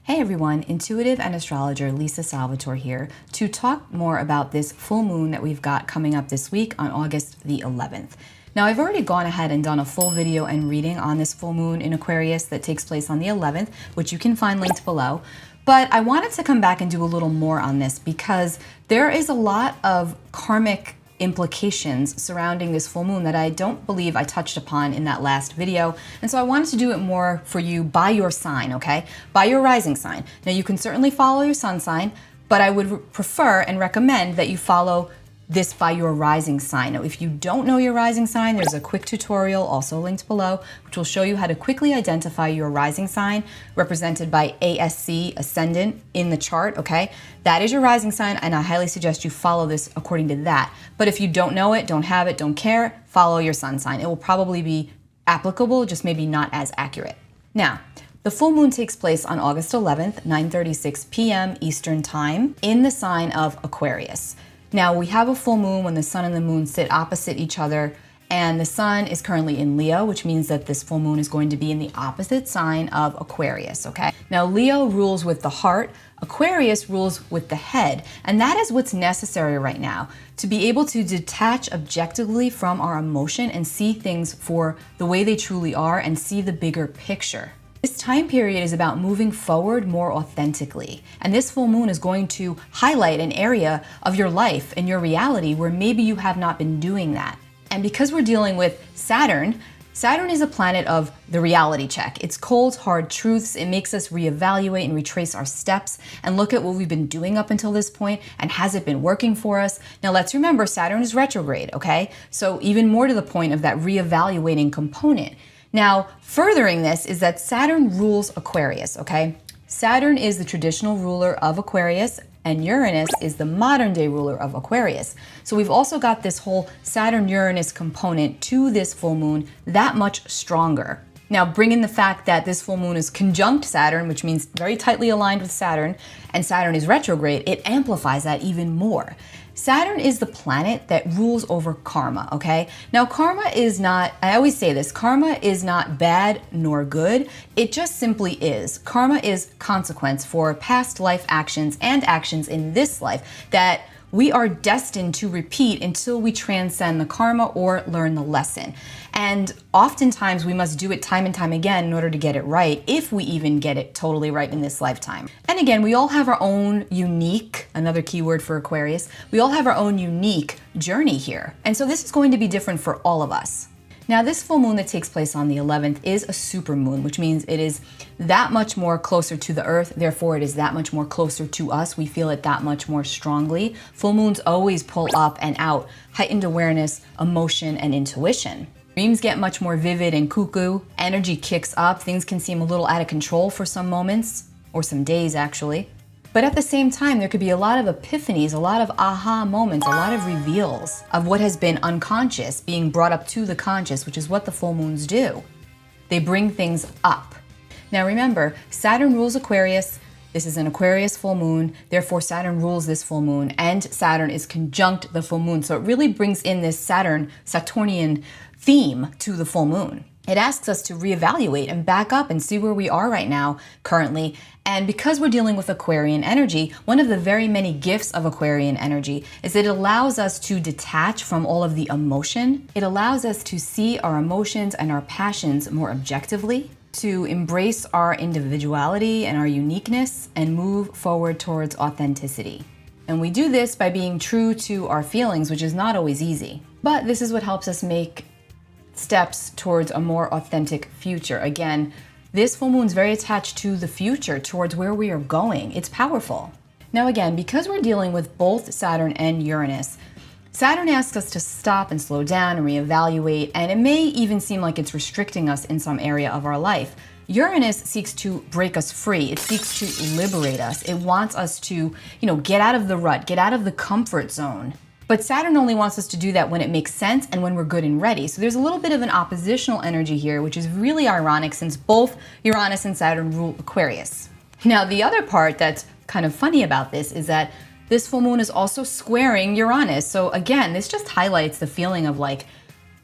Hey everyone, intuitive and astrologer Lisa Salvatore here to talk more about this full moon that we've got coming up this week on August the 11th. Now I've already gone ahead and done a full video and reading on this full moon in Aquarius that takes place on the 11th, which you can find linked below. But I wanted to come back and do a little more on this because there is a lot of karmic implications surrounding this full moon that I don't believe I touched upon in that last video. And so I wanted to do it more for you by your sign, okay? By your rising sign. Now you can certainly follow your sun sign, but I would prefer and recommend that you follow this by your rising sign. Now, if you don't know your rising sign, there's a quick tutorial also linked below, which will show you how to quickly identify your rising sign, represented by ASC, ascendant, in the chart, okay? That is your rising sign, and I highly suggest you follow this according to that. But if you don't know it, don't have it, don't care, follow your sun sign. It will probably be applicable, just maybe not as accurate. Now, the full moon takes place on August 11th, 9:36 p.m. Eastern Time, in the sign of Aquarius. Now, we have a full moon when the sun and the moon sit opposite each other, and the sun is currently in Leo, which means that this full moon is going to be in the opposite sign of Aquarius, okay? Now, Leo rules with the heart, Aquarius rules with the head, and that is what's necessary right now, to be able to detach objectively from our emotion and see things for the way they truly are and see the bigger picture. This time period is about moving forward more authentically. And this full moon is going to highlight an area of your life and your reality where maybe you have not been doing that. And because we're dealing with Saturn, Saturn is a planet of the reality check. It's cold, hard truths. It makes us reevaluate and retrace our steps and look at what we've been doing up until this point and has it been working for us? Now let's remember, Saturn is retrograde, okay? So even more to the point of that reevaluating component. Now, furthering this is that Saturn rules Aquarius, okay? Saturn is the traditional ruler of Aquarius, and Uranus is the modern day ruler of Aquarius. So we've also got this whole Saturn-Uranus component to this full moon that much stronger. Now, bring in the fact that this full moon is conjunct Saturn, which means very tightly aligned with Saturn, and Saturn is retrograde, it amplifies that even more. Saturn is the planet that rules over karma, okay? Now, karma is not, I always say this, karma is not bad nor good. It just simply is. Karma is consequence for past life actions and actions in this life that we are destined to repeat until we transcend the karma or learn the lesson. And oftentimes we must do it time and time again in order to get it right, if we even get it totally right in this lifetime. And again, we all have our own unique, another keyword for Aquarius, we all have our own unique journey here. And so this is going to be different for all of us. Now, this full moon that takes place on the 11th is a supermoon, which means it is that much more closer to the earth. Therefore, it is that much more closer to us. We feel it that much more strongly. Full moons always pull up and out heightened awareness, emotion, and intuition. Dreams get much more vivid and cuckoo. Energy kicks up. Things can seem a little out of control for some moments, or some days actually. But at the same time, there could be a lot of epiphanies, a lot of aha moments, a lot of reveals of what has been unconscious being brought up to the conscious, which is what the full moons do. They bring things up. Now remember, Saturn rules Aquarius. This is an Aquarius full moon. Therefore, Saturn rules this full moon, and Saturn is conjunct the full moon. So it really brings in this Saturnian theme to the full moon. It asks us to reevaluate and back up and see where we are right now, currently. And because we're dealing with Aquarian energy, one of the very many gifts of Aquarian energy is that it allows us to detach from all of the emotion. It allows us to see our emotions and our passions more objectively, to embrace our individuality and our uniqueness, and move forward towards authenticity. And we do this by being true to our feelings, which is not always easy. But this is what helps us make steps towards a more authentic future. Again, this full moon is very attached to the future, towards where we are going. It's powerful. Now again, because we're dealing with both Saturn and Uranus, Saturn asks us to stop and slow down and reevaluate, and it may even seem like it's restricting us in some area of our life. Uranus seeks to break us free. It seeks to liberate us. It wants us to, get out of the rut, get out of the comfort zone. But Saturn only wants us to do that when it makes sense and when we're good and ready. So there's a little bit of an oppositional energy here, which is really ironic since both Uranus and Saturn rule Aquarius. Now, the other part that's kind of funny about this is that this full moon is also squaring Uranus. So again, this just highlights the feeling of like,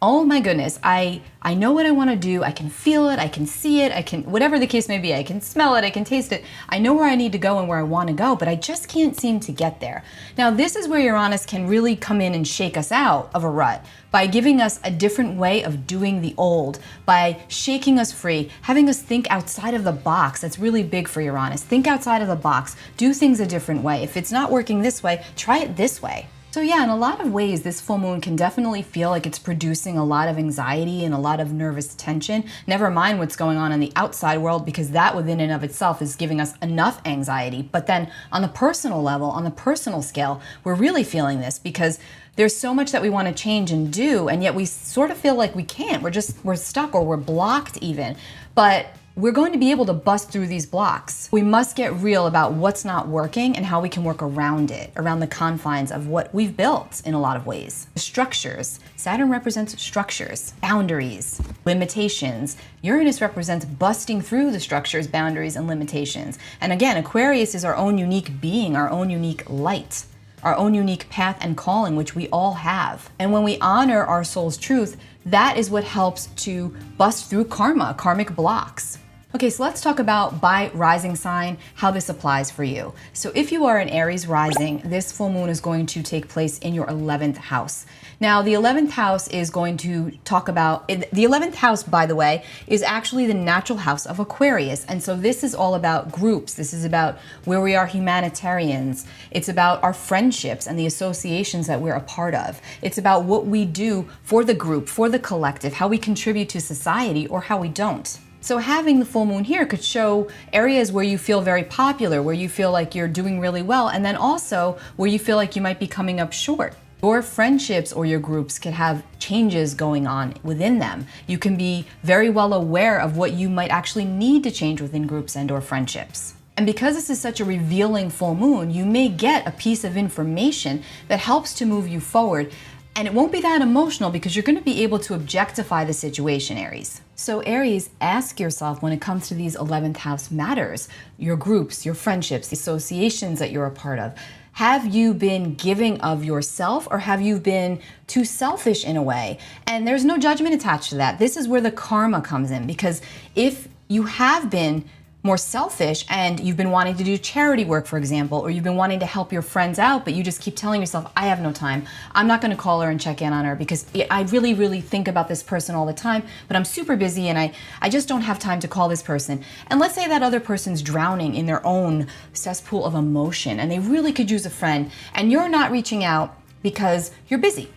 oh my goodness, I know what I want to do. I can feel it. I can see it. I can, whatever the case may be, I can smell it. I can taste it. I know where I need to go and where I want to go, but I just can't seem to get there. Now, this is where Uranus can really come in and shake us out of a rut by giving us a different way of doing the old, by shaking us free, having us think outside of the box. That's really big for Uranus. Think outside of the box. Do things a different way. If it's not working this way, try it this way. So yeah, in a lot of ways, this full moon can definitely feel like it's producing a lot of anxiety and a lot of nervous tension. Never mind what's going on in the outside world, because that within and of itself is giving us enough anxiety. But then on the personal level, on the personal scale, we're really feeling this because there's so much that we want to change and do, and yet we sort of feel like we can't. We're stuck, or we're blocked even. But we're going to be able to bust through these blocks. We must get real about what's not working and how we can work around it, around the confines of what we've built in a lot of ways. Structures. Saturn represents structures, boundaries, limitations. Uranus represents busting through the structures, boundaries, and limitations. And again, Aquarius is our own unique being, our own unique light, our own unique path and calling, which we all have. And when we honor our soul's truth, that is what helps to bust through karmic blocks. Okay, so let's talk about by rising sign, how this applies for you. So if you are an Aries rising, this full moon is going to take place in your 11th house. Now, the 11th house is going to talk about, the 11th house, by the way, is actually the natural house of Aquarius. And so this is all about groups. This is about where we are humanitarians. It's about our friendships and the associations that we're a part of. It's about what we do for the group, for the collective, how we contribute to society or how we don't. So having the full moon here could show areas where you feel very popular, where you feel like you're doing really well, and then also where you feel like you might be coming up short. Your friendships or your groups could have changes going on within them. You can be very well aware of what you might actually need to change within groups and or friendships. And because this is such a revealing full moon, you may get a piece of information that helps to move you forward. And it won't be that emotional because you're going to be able to objectify the situation, Aries. So Aries, ask yourself when it comes to these 11th house matters, your groups, your friendships, the associations that you're a part of. Have you been giving of yourself, or have you been too selfish in a way? And there's no judgment attached to that. This is where the karma comes in, because if you have been more selfish and you've been wanting to do charity work, for example, or you've been wanting to help your friends out, but you just keep telling yourself, I have no time. I'm not going to call her and check in on her because I really, really think about this person all the time, but I'm super busy and I just don't have time to call this person. And let's say that other person's drowning in their own cesspool of emotion and they really could use a friend, and you're not reaching out because you're busy.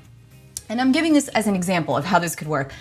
And I'm giving this as an example of how this could work.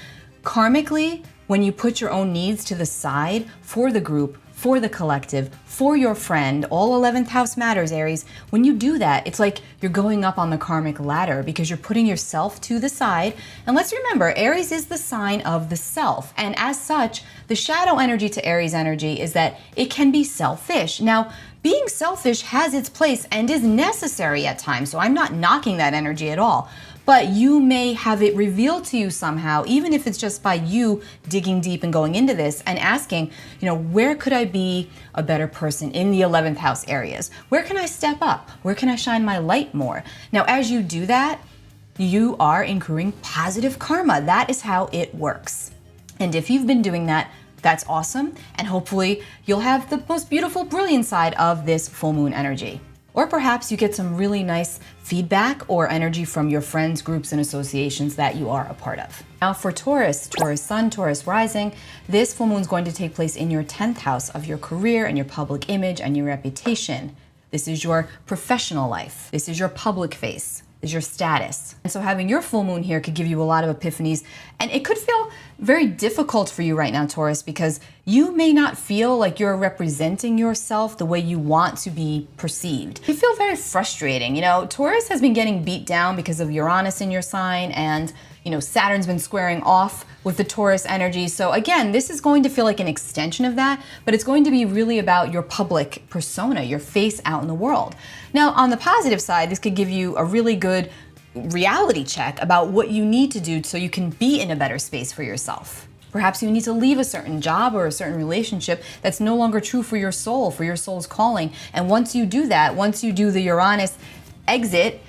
Karmically, when you put your own needs to the side for the group, for the collective, for your friend, all 11th house matters, Aries. When you do that, it's like you're going up on the karmic ladder because you're putting yourself to the side. And let's remember, Aries is the sign of the self. And as such, the shadow energy to Aries energy is that it can be selfish. Now, being selfish has its place and is necessary at times, so I'm not knocking that energy at all. But you may have it revealed to you somehow, even if it's just by you digging deep and going into this and asking, where could I be a better person in the 11th house areas? Where can I step up? Where can I shine my light more? Now, as you do that, you are incurring positive karma. That is how it works. And if you've been doing that, that's awesome. And hopefully you'll have the most beautiful, brilliant side of this full moon energy. Or perhaps you get some really nice feedback or energy from your friends, groups, and associations that you are a part of. Now for Taurus, Taurus sun, Taurus rising, this full moon is going to take place in your 10th house of your career and your public image and your reputation. This is your professional life. This is your public face. Is your status. And so having your full moon here could give you a lot of epiphanies, and it could feel very difficult for you right now, Taurus, because you may not feel like you're representing yourself the way you want to be perceived. You feel very frustrating. Taurus has been getting beat down because of Uranus in your sign, and Saturn's been squaring off with the Taurus energy. So again, this is going to feel like an extension of that, but it's going to be really about your public persona, your face out in the world. Now, on the positive side, this could give you a really good reality check about what you need to do so you can be in a better space for yourself. Perhaps you need to leave a certain job or a certain relationship that's no longer true for your soul's calling. And once you do that, once you do the Uranus exit,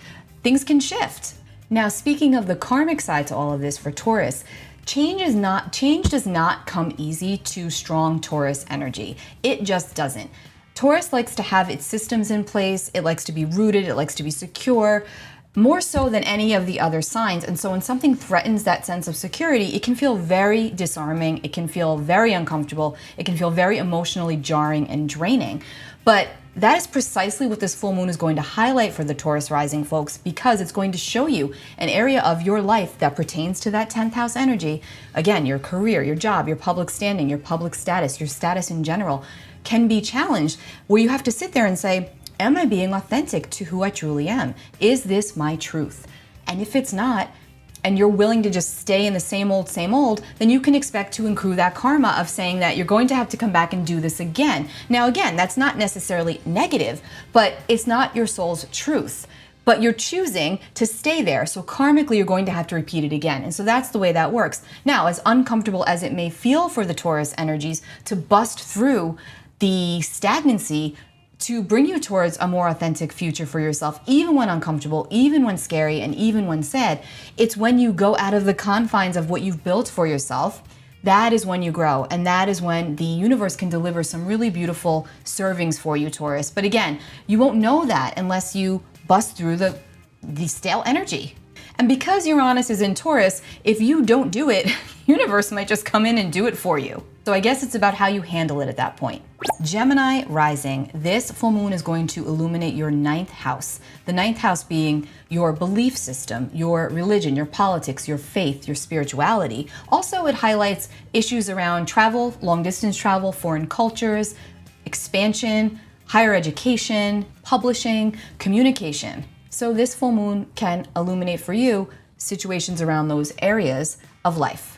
things can shift. Now, speaking of the karmic side to all of this for Taurus, change does not come easy to strong Taurus energy. It just doesn't. Taurus likes to have its systems in place. It likes to be rooted. It likes to be secure, more so than any of the other signs. And so when something threatens that sense of security, it can feel very disarming. It can feel very uncomfortable. It can feel very emotionally jarring and draining. But that is precisely what this full moon is going to highlight for the Taurus rising folks, because it's going to show you an area of your life that pertains to that 10th house energy. Again, your career, your job, your public standing, your public status, your status in general can be challenged, where you have to sit there and say, am I being authentic to who I truly am? Is this my truth? And if it's not, and you're willing to just stay in the same old, then you can expect to accrue that karma of saying that you're going to have to come back and do this again. Now, again, that's not necessarily negative, but it's not your soul's truth. But you're choosing to stay there. So karmically, you're going to have to repeat it again. And so that's the way that works. Now, as uncomfortable as it may feel for the Taurus energies to bust through the stagnancy, to bring you towards a more authentic future for yourself, even when uncomfortable, even when scary, and even when sad, it's when you go out of the confines of what you've built for yourself, that is when you grow. And that is when the universe can deliver some really beautiful servings for you, Taurus. But again, you won't know that unless you bust through the stale energy. And because Uranus is in Taurus, if you don't do it, universe might just come in and do it for you. So I guess it's about how you handle it at that point. Gemini rising, this full moon is going to illuminate your 9th house. The 9th house being your belief system, your religion, your politics, your faith, your spirituality. Also, it highlights issues around travel, long distance travel, foreign cultures, expansion, higher education, publishing, communication. So this full moon can illuminate for you situations around those areas of life.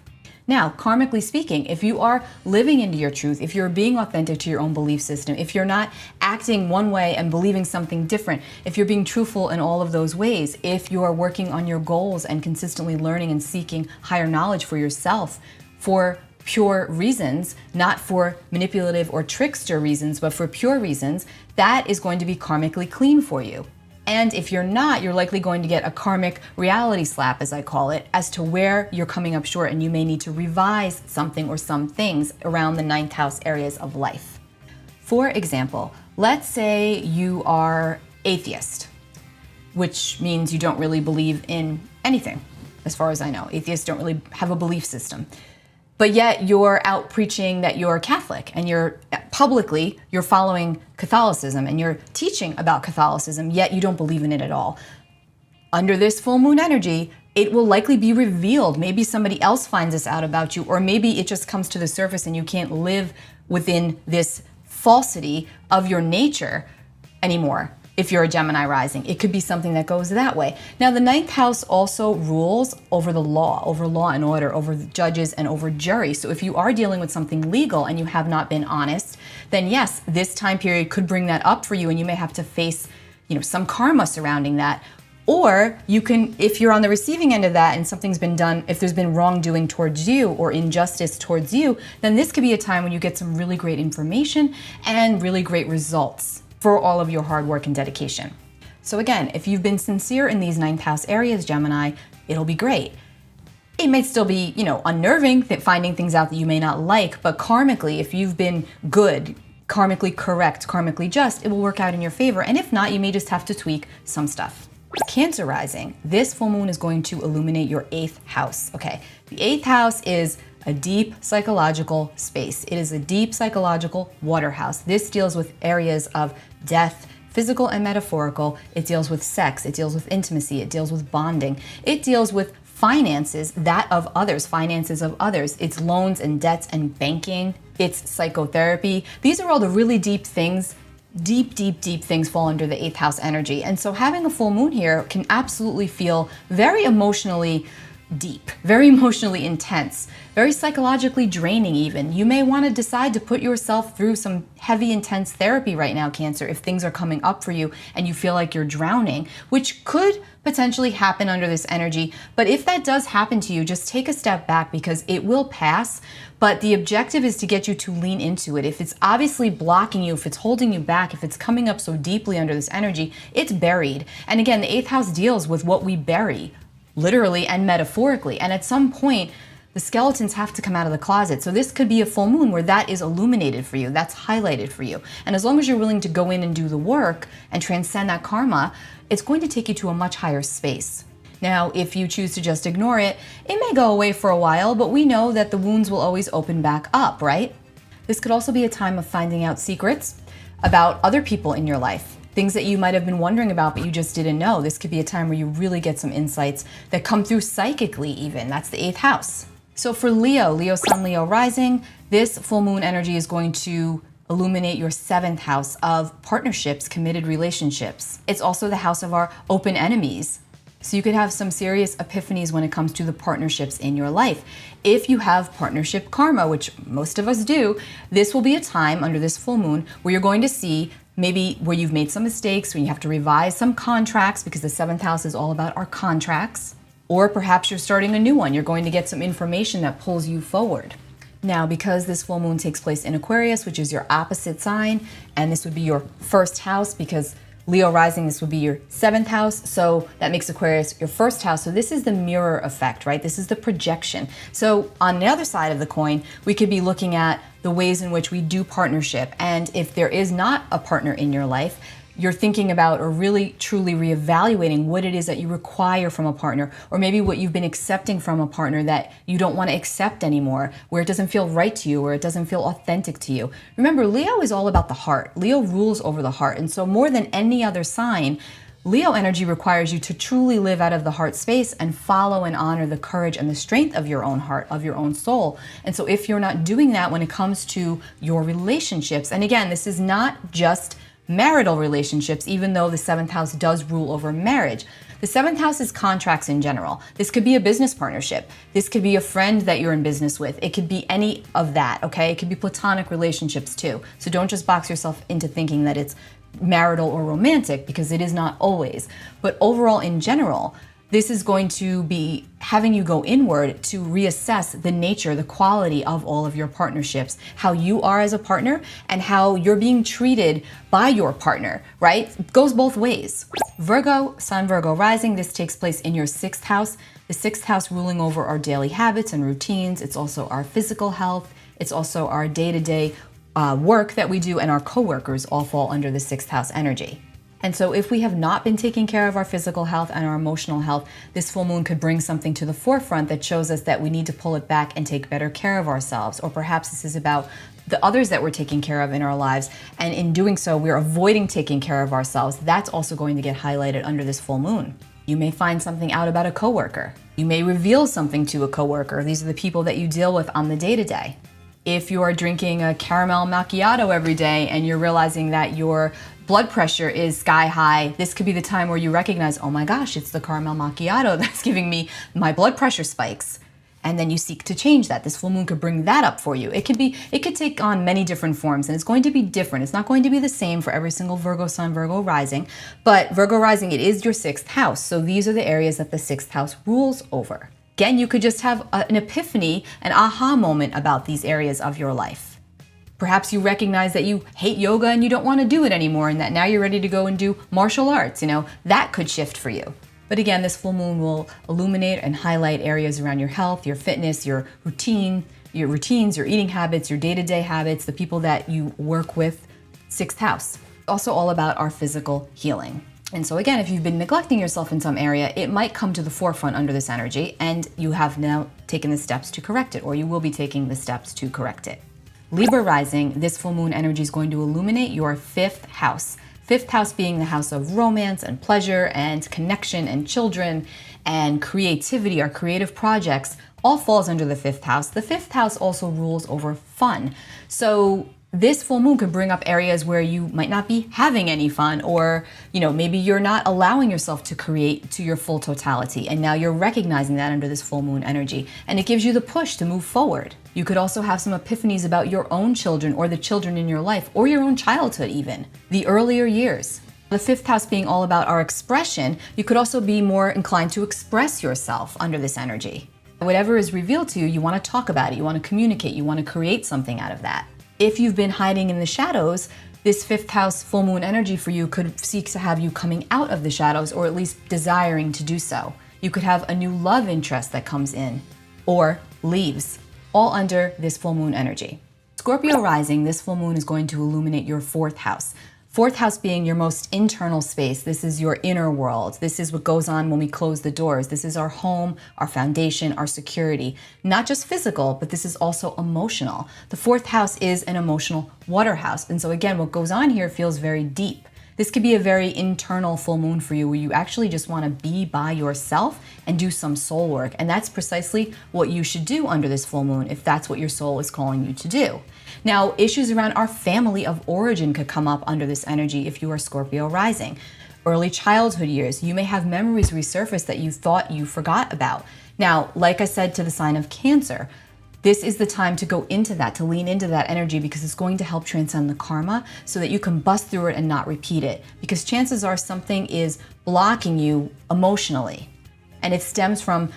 Now, karmically speaking, if you are living into your truth, if you're being authentic to your own belief system, if you're not acting one way and believing something different, if you're being truthful in all of those ways, if you are working on your goals and consistently learning and seeking higher knowledge for yourself for pure reasons, not for manipulative or trickster reasons, but for pure reasons, that is going to be karmically clean for you. And if you're not, you're likely going to get a karmic reality slap, as I call it, as to where you're coming up short, and you may need to revise something or some things around the 9th house areas of life. For example, let's say you are atheist, which means you don't really believe in anything, as far as I know. Atheists don't really have a belief system. But yet you're out preaching that you're Catholic, and you're following Catholicism, and you're teaching about Catholicism, yet you don't believe in it at all. Under this full moon energy, it will likely be revealed. Maybe somebody else finds this out about you, or maybe it just comes to the surface and you can't live within this falsity of your nature anymore. If you're a Gemini rising, it could be something that goes that way. Now, the 9th house also rules over the law, over law and order, over judges and over juries. So if you are dealing with something legal and you have not been honest, then yes, this time period could bring that up for you, and you may have to face, some karma surrounding that. Or you can, if you're on the receiving end of that and something's been done, if there's been wrongdoing towards you or injustice towards you, then this could be a time when you get some really great information and really great results for all of your hard work and dedication. So again, if you've been sincere in these 9th house areas, Gemini, it'll be great. It may still be, unnerving finding things out that you may not like, but karmically, if you've been good, karmically correct, karmically just, it will work out in your favor. And if not, you may just have to tweak some stuff. Cancer rising, this full moon is going to illuminate your 8th house. Okay, the 8th house is a deep psychological space. It is a deep psychological water house. This deals with areas of death, physical and metaphorical. It deals with sex. It deals with intimacy. It deals with bonding. It deals with finances, finances of others. It's loans and debts and banking. It's psychotherapy. These are all the really deep things. Deep things fall under the 8th house energy. And so having a full moon here can absolutely feel very emotionally deep, very emotionally intense, very psychologically draining even. You may want to decide to put yourself through some heavy, intense therapy right now, Cancer, if things are coming up for you and you feel like you're drowning, which could potentially happen under this energy. But if that does happen to you, just take a step back, because it will pass. But the objective is to get you to lean into it. If it's obviously blocking you, if it's holding you back, if it's coming up so deeply under this energy, it's buried. And again, the 8th house deals with what we bury literally and metaphorically. And at some point, the skeletons have to come out of the closet. So this could be a full moon where that is illuminated for you, that's highlighted for you. And as long as you're willing to go in and do the work and transcend that karma, it's going to take you to a much higher space. Now, if you choose to just ignore it, it may go away for a while, but we know that the wounds will always open back up, right? This could also be a time of finding out secrets about other people in your life. Things that you might have been wondering about, but you just didn't know. This could be a time where you really get some insights that come through psychically even. That's the 8th house. So for Leo Sun, Leo rising, this full moon energy is going to illuminate your 7th house of partnerships, committed relationships. It's also the house of our open enemies. So you could have some serious epiphanies when it comes to the partnerships in your life. If you have partnership karma, which most of us do, this will be a time under this full moon where you're going to see maybe where you've made some mistakes, when you have to revise some contracts, because the 7th house is all about our contracts. Or perhaps you're starting a new one. You're going to get some information that pulls you forward. Now, because this full moon takes place in Aquarius, which is your opposite sign, and this would be your 1st house, because Leo rising, this would be your 7th house. So that makes Aquarius your 1st house. So this is the mirror effect, right? This is the projection. So on the other side of the coin, we could be looking at the ways in which we do partnership. And if there is not a partner in your life, you're thinking about or really truly reevaluating what it is that you require from a partner, or maybe what you've been accepting from a partner that you don't want to accept anymore, where it doesn't feel right to you, or it doesn't feel authentic to you. Remember, Leo is all about the heart. Leo rules over the heart. And so more than any other sign, Leo energy requires you to truly live out of the heart space and follow and honor the courage and the strength of your own heart, of your own soul. And so if you're not doing that when it comes to your relationships, and again, this is not just marital relationships, even though the 7th house does rule over marriage. The 7th house is contracts in general. This could be a business partnership. This could be a friend that you're in business with. It could be any of that, okay? It could be platonic relationships too. So don't just box yourself into thinking that it's marital or romantic, because it is not always. But overall, in general, this is going to be having you go inward to reassess the nature, the quality of all of your partnerships, how you are as a partner and how you're being treated by your partner, right? It goes both ways. Virgo, Sun, Virgo rising, this takes place in your 6th house. The 6th house ruling over our daily habits and routines. It's also our physical health. It's also our day-to-day work that we do, and our coworkers all fall under the 6th house energy. And so if we have not been taking care of our physical health and our emotional health, this full moon could bring something to the forefront that shows us that we need to pull it back and take better care of ourselves. Or perhaps this is about the others that we're taking care of in our lives, and in doing so, we're avoiding taking care of ourselves. That's also going to get highlighted under this full moon. You may find something out about a coworker. You may reveal something to a coworker. These are the people that you deal with on the day-to-day. If you are drinking a caramel macchiato every day and you're realizing that your blood pressure is sky high, this could be the time where you recognize, oh my gosh, it's the caramel macchiato that's giving me my blood pressure spikes. And then you seek to change that. This full moon could bring that up for you. It could take on many different forms, and it's going to be different. It's not going to be the same for every single Virgo Sun, Virgo rising, but Virgo rising, it is your 6th house. So these are the areas that the 6th house rules over. Again, you could just have an epiphany, an aha moment about these areas of your life. Perhaps you recognize that you hate yoga and you don't want to do it anymore, and that now you're ready to go and do martial arts. That could shift for you. But again, this full moon will illuminate and highlight areas around your health, your fitness, your routines, your eating habits, your day-to-day habits, the people that you work with. 6th house. Also all about our physical healing. And so again, if you've been neglecting yourself in some area, it might come to the forefront under this energy, and you have now taken the steps to correct it, or you will be taking the steps to correct it. Libra rising, this full moon energy is going to illuminate your 5th house. 5th house being the house of romance and pleasure and connection and children and creativity, our creative projects, all falls under the 5th house. The 5th house also rules over fun. So this full moon could bring up areas where you might not be having any fun, or maybe you're not allowing yourself to create to your full totality, and now you're recognizing that under this full moon energy, and it gives you the push to move forward. You could also have some epiphanies about your own children, or the children in your life, or your own childhood even, the earlier years. The 5th house being all about our expression, you could also be more inclined to express yourself under this energy. Whatever is revealed to you, you want to talk about it, you want to communicate, you want to create something out of that. If you've been hiding in the shadows, this 5th house full moon energy for you could seek to have you coming out of the shadows, or at least desiring to do so. You could have a new love interest that comes in or leaves, all under this full moon energy. Scorpio rising, this full moon is going to illuminate your fourth house. Fourth house being your most internal space. This is your inner world. This is what goes on when we close the doors. This is our home, our foundation, our security. Not just physical, but this is also emotional. The fourth house is an emotional water house. And so again, what goes on here feels very deep. This could be a very internal full moon for you where you actually just want to be by yourself and do some soul work. And that's precisely what you should do under this full moon if that's what your soul is calling you to do. Now, issues around our family of origin could come up under this energy if you are Scorpio rising. Early childhood years, you may have memories resurface that you thought you forgot about. Now, like I said to the sign of Cancer, this is the time to go into that, to lean into that energy, because it's going to help transcend the karma so that you can bust through it and not repeat it. Because chances are something is blocking you emotionally. And it stems from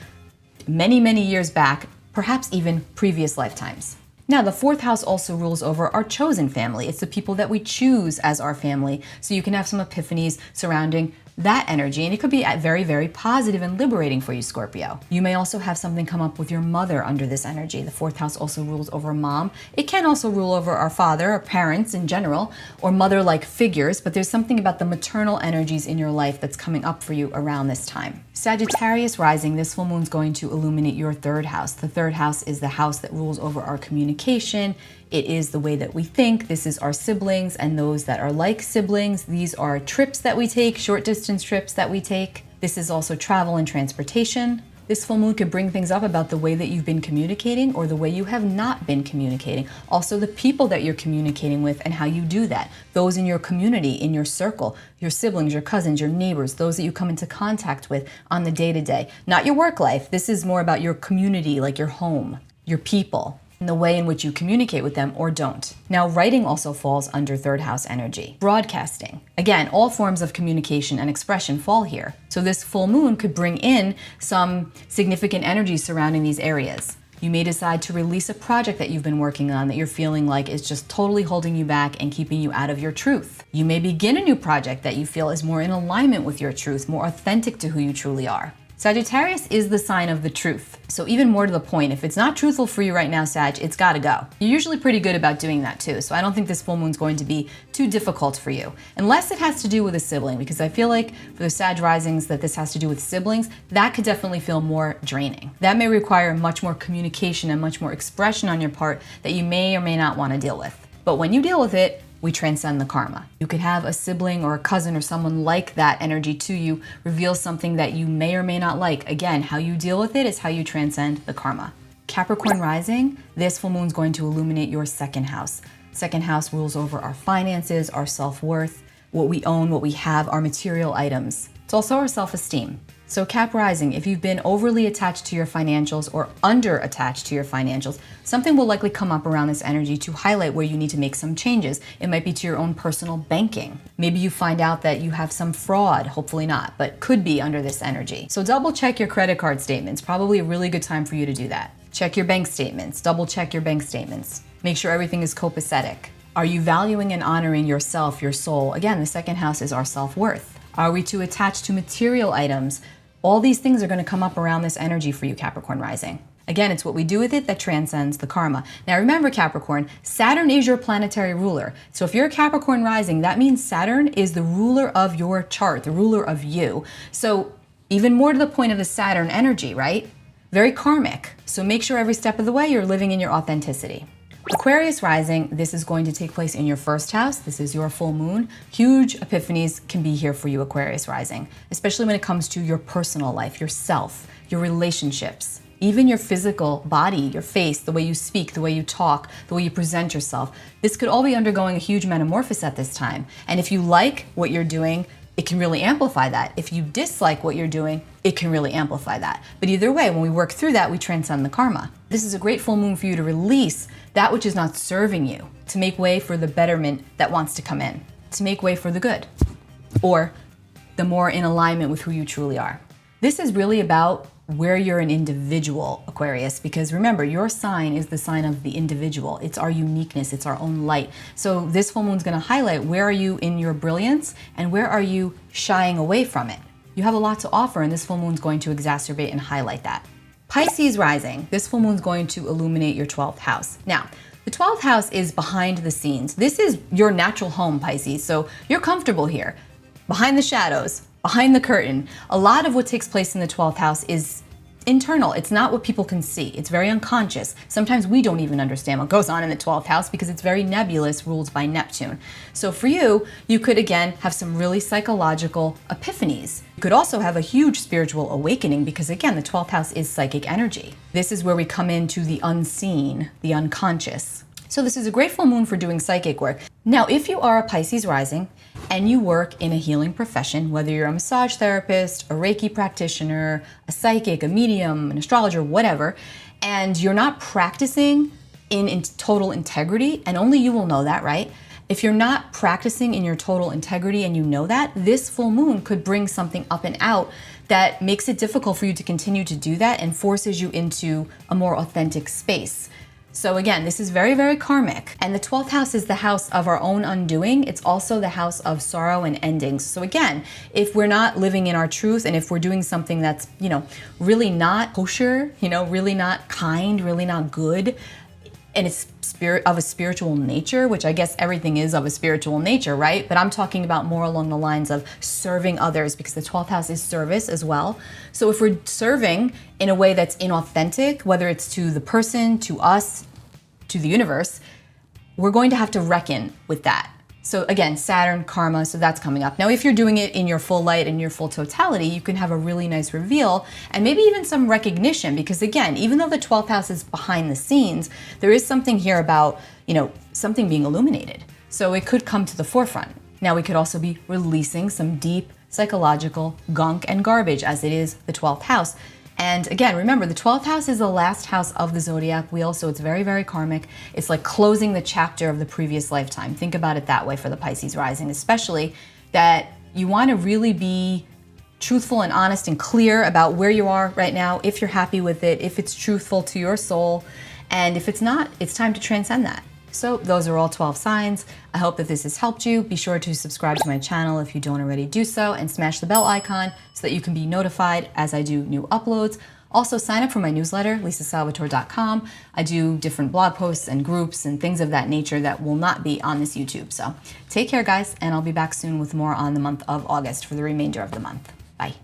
many, many years back, perhaps even previous lifetimes. Now, the fourth house also rules over our chosen family. It's the people that we choose as our family. So you can have some epiphanies surrounding that energy, and it could be very, very positive and liberating for you, Scorpio. You may also have something come up with your mother under this energy. The fourth house also rules over mom. It can also rule over our father, our parents in general, or mother-like figures, but there's something about the maternal energies in your life that's coming up for you around this time. Sagittarius rising, this full moon's going to illuminate your third house. The third house is the house that rules over our communication. It is the way that we think. This is our siblings and those that are like siblings. These are trips that we take, short distance trips that we take. This is also travel and transportation. This full moon could bring things up about the way that you've been communicating or the way you have not been communicating. Also the people that you're communicating with and how you do that. Those in your community, in your circle, your siblings, your cousins, your neighbors, those that you come into contact with on the day-to-day. Not your work life. This is more about your community, like your home, your people, and the way in which you communicate with them or don't. Now, writing also falls under third house energy. Broadcasting. Again, all forms of communication and expression fall here. So this full moon could bring in some significant energy surrounding these areas. You may decide to release a project that you've been working on that you're feeling like is just totally holding you back and keeping you out of your truth. You may begin a new project that you feel is more in alignment with your truth, more authentic to who you truly are. Sagittarius is the sign of the truth. So even more to the point, if it's not truthful for you right now, Sag, it's gotta go. You're usually pretty good about doing that too, so I don't think this full moon's going to be too difficult for you. Unless it has to do with a sibling, because I feel like for the Sag risings that this has to do with siblings, that could definitely feel more draining. That may require much more communication and much more expression on your part that you may or may not wanna deal with. But when you deal with it, we transcend the karma. You could have a sibling or a cousin or someone like that energy to you reveal something that you may or may not like. Again, how you deal with it is how you transcend the karma. Capricorn rising, this full moon's going to illuminate your second house. Second house rules over our finances, our self-worth, what we own, what we have, our material items. It's also our self-esteem. So Cap rising, if you've been overly attached to your financials or under attached to your financials, something will likely come up around this energy to highlight where you need to make some changes. It might be to your own personal banking. Maybe you find out that you have some fraud, hopefully not, but could be under this energy. So double check your credit card statements. Probably a really good time for you to do that. Check your bank statements, double check your bank statements. Make sure everything is copacetic. Are you valuing and honoring yourself, your soul? Again, the second house is our self-worth. Are we too attached to material items? All these things are going to come up around this energy for you, Capricorn rising. Again, it's what we do with it that transcends the karma. Now remember, Capricorn, Saturn is your planetary ruler. So if you're a Capricorn rising, that means Saturn is the ruler of your chart, the ruler of you. So even more to the point of the Saturn energy, right? Very karmic. So make sure every step of the way you're living in your authenticity. Aquarius rising, this is going to take place in your first house. This is your full moon. Huge epiphanies can be here for you, Aquarius rising, especially when it comes to your personal life, yourself, your relationships, even your physical body, your face, the way you speak, the way you talk, the way you present yourself. This could all be undergoing a huge metamorphosis at this time. And if you like what you're doing, it can really amplify that. If you dislike what you're doing, it can really amplify that. But either way, when we work through that, we transcend the karma. This is a great full moon for you to release that which is not serving you, to make way for the betterment that wants to come in, to make way for the good, or the more in alignment with who you truly are. This is really about where you're an individual, Aquarius, because remember, your sign is the sign of the individual. It's our uniqueness, it's our own light. So this full moon's gonna highlight where are you in your brilliance and where are you shying away from it. you have a lot to offer, and this full moon is going to exacerbate and highlight that. Pisces rising, this full moon is going to illuminate your 12th house. Now, the 12th house is behind the scenes. This is your natural home, Pisces, so you're comfortable here. Behind the shadows, behind the curtain. A lot of what takes place in the 12th house is internal. It's not what people can see. It's very unconscious. Sometimes we don't even understand what goes on in the 12th house because it's very nebulous, ruled by Neptune. So for you, you could again have some really psychological epiphanies. You could also have a huge spiritual awakening because again, the 12th house is psychic energy. This is where we come into the unseen, the unconscious. So this is a great full moon for doing psychic work. Now, if you are a Pisces rising and you work in a healing profession, whether you're a massage therapist, a Reiki practitioner, a psychic, a medium, an astrologer, whatever, and you're not practicing in total integrity, and only you will know that, right? If you're not practicing in your total integrity and you know that, this full moon could bring something up and out that makes it difficult for you to continue to do that and forces you into a more authentic space. So again, this is very, very karmic. And the 12th house is the house of our own undoing. It's also the house of sorrow and endings. So again, if we're not living in our truth and if we're doing something that's, really not kosher, really not kind, really not good, and it's of a spiritual nature, which I guess everything is of a spiritual nature, right? But I'm talking about more along the lines of serving others because the 12th house is service as well. So if we're serving in a way that's inauthentic, whether it's to the person, to us, to the universe, we're going to have to reckon with that. So again, Saturn, karma, so that's coming up. Now, if you're doing it in your full light and your full totality, you can have a really nice reveal and maybe even some recognition because again, even though the 12th house is behind the scenes, there is something here about, something being illuminated. So it could come to the forefront. Now, we could also be releasing some deep psychological gunk and garbage as it is the 12th house. And again, remember, the 12th house is the last house of the zodiac wheel, so it's very, very karmic. It's like closing the chapter of the previous lifetime. Think about it that way for the Pisces rising, especially that you want to really be truthful and honest and clear about where you are right now, if you're happy with it, if it's truthful to your soul, and if it's not, it's time to transcend that. So those are all 12 signs. I hope that this has helped you. Be sure to subscribe to my channel if you don't already do so and smash the bell icon so that you can be notified as I do new uploads. Also sign up for my newsletter, lisasalvatore.com. I do different blog posts and groups and things of that nature that will not be on this YouTube. So take care guys, and I'll be back soon with more on the month of August for the remainder of the month. Bye.